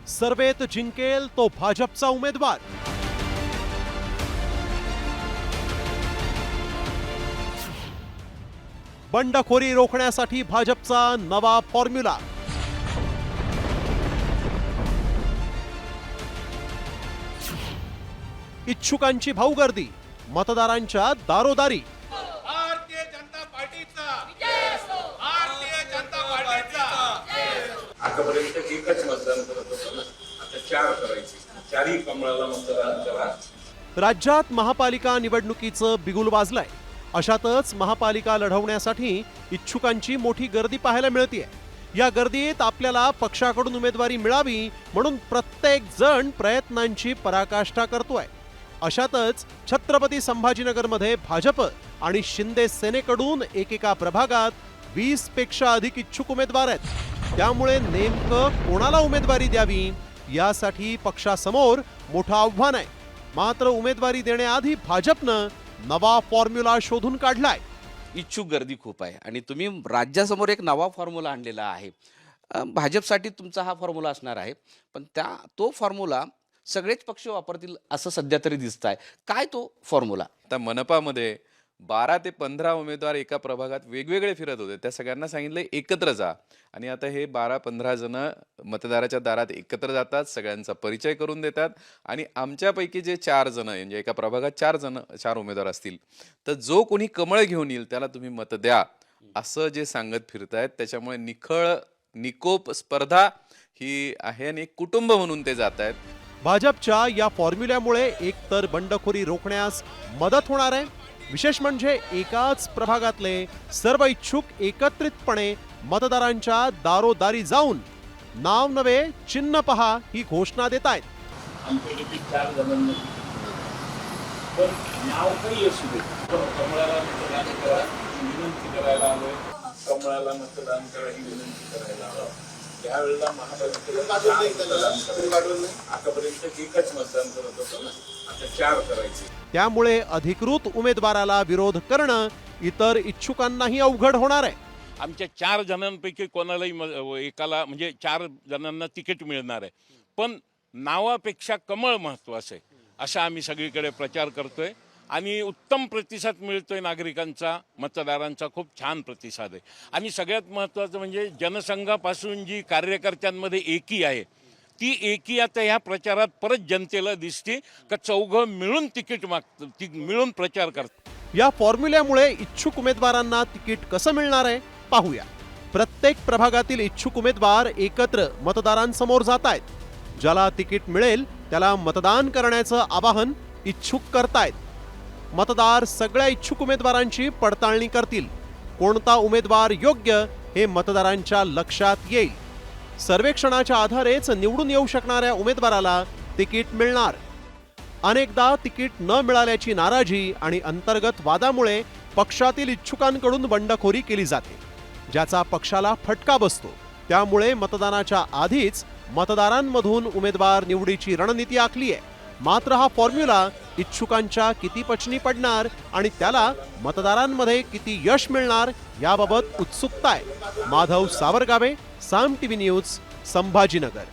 सर्वेत जिंकेल तो भाजपचा उमेदवार। बंडखोरी रोखण्यासाठी भाजपचा नवा फॉर्म्युला। इच्छुकांची भाऊगर्दी, मतदारांच्या दारोदारी। भारतीय जनता पार्टीचा भारतीय जनता पार्टीचा आतापर्यंत एकच मतदान करत होतो ना, आता 4 करायचे, 4ही कमळाला मतदान करा। राज्यात महापालिका निवडणुकीचं बिगुल वाजलंय। अशातच महापालिका लढवण्यासाठी इच्छुकांची मोठी गर्दी पाहायला मिळतेय। या गर्दीत आपल्याला पक्षाकडून उमेदवारी मिळावी म्हणून प्रत्येक जण प्रयत्नांची पराकाष्ठा करतोय। अशातच छत्रपती संभाजीनगरमध्ये भाजप आणि शिंदे सेनेकडून एकेका प्रभागात 20 पेक्षा अधिक इच्छुक उमेदवार आहेत। त्यामुळे नेमकं कोणाला उमेदवारी द्यावी यासाठी पक्षासमोर मोठं आव्हान आहे। मात्र उमेदवारी देण्याआधी भाजपनं नवा फॉर्म्युला शोधून काढलाय। इच्छुक गर्दी खूप आहे आणि तुम्ही राज्यासमोर एक नवा फॉर्म्युला आणलेला आहे। भाजपसाठी तुमचा हा फॉर्म्युला असणार आहे, पण तो फॉर्म्युला सगळेच पक्ष वापरतील असं सध्या तरी दिसत आहे। काय तो फॉर्म्युला? आता मनपामध्ये 12 ते 15 उमेदवार एका प्रभागात वेगवेगळे फिरत होते। त्या सगळ्यांना सांगितलं एकत्र जा, आणि आता हे 12-15 जण मतदाराच्या दारात एकत्र जातात, सगळ्यांचा परिचय करून देतात, आणि आमच्यापैकी जे 4 जण म्हणजे एका प्रभागात 4 उमेदवार असतील, तर जो कोणी कमळ घेऊन येईल त्याला तुम्ही मत द्या असं जे सांगत फिरतायत। त्याच्यामुळे निकोप स्पर्धा ही आहे आणि एक कुटुंब म्हणून ते जात आहेत। भाजपच्या या फॉर्म्युल्यामुळे एकतर बंडखोरी रोखण्यास मदत होणार आहे। विशेष म्हणजे एकाच प्रभागातले सर्व इच्छुक एकत्रितपणे मतदारांच्या दारोदारी जाऊन नाव नव्हे चिन्ह पहा ही घोषणा देत आहेत। आमच्यापैकी 4 जणांना पण नाव काही असू दे, पण कमळाला मतदान करा विनंती करायला आलोय। कमळाला मतदान करा ही विनंती करायला आलो। त्यावेळेला महापालिकेला आतापर्यंत एकच मतदान करत होतो ना, आता 4 करायचे। त्यामुळे अधिकृत उमेदवाराला विरोध करणं इतर इच्छुकांनाही अवघड होणार आहे। आमच्या 4 जणांपैकी कोणालाही एकाला म्हणजे 4 जणांना तिकीट मिळणार आहे, पण नावापेक्षा कमळ महत्त्वाचं आहे असा आम्ही सगळीकडे प्रचार करतोय आणि उत्तम प्रतिसाद मिळतोय। नागरिकांचा, मतदारांचा खूप छान प्रतिसाद आहे। आणि सगळ्यात महत्त्वाचं म्हणजे जनसंघापासून जी कार्यकर्त्यांमध्ये एकी आहे, ती एकी आता ह्या प्रचारात परत जनतेला दिसते का चौघं मिळून तिकीट मागतात, मिळून प्रचार करतात। या फॉर्म्युल्यामुळे इच्छुक उमेदवारांना तिकीट कसं मिळणार आहे पाहूया। प्रत्येक प्रभागातील इच्छुक उमेदवार एकत्र मतदारांसमोर जात आहेत। ज्याला तिकीट मिळेल त्याला मतदान करण्याचं आवाहन इच्छुक करतायत। मतदार सगळ्या इच्छुक उमेदवारांची पडताळणी करतील। कोणता उमेदवार योग्य हे मतदारांच्या लक्षात येईल। सर्वेक्षणाच्या आधारेच निवडून येऊ शकणाऱ्या उमेदवाराला तिकीट मिळणार। अनेकदा तिकीट न मिळाल्याची नाराजी आणि अंतर्गत वादामुळे पक्षातील इच्छुकांकडून बंडखोरी केली जाते, ज्याचा पक्षाला फटका बसतो। त्यामुळे मतदानाच्या आधीच मतदारांमधून उमेदवार निवडीची रणनीती आखली आहे। मात्र हा फॉर्म्युला इच्छुकांच्या किती पचनी पडणार आणि त्याला मतदारांमध्ये किती यश मिळणार याबाबत उत्सुकता आहे। माधव सावरगावे, साम टीव्ही न्यूज, संभाजीनगर।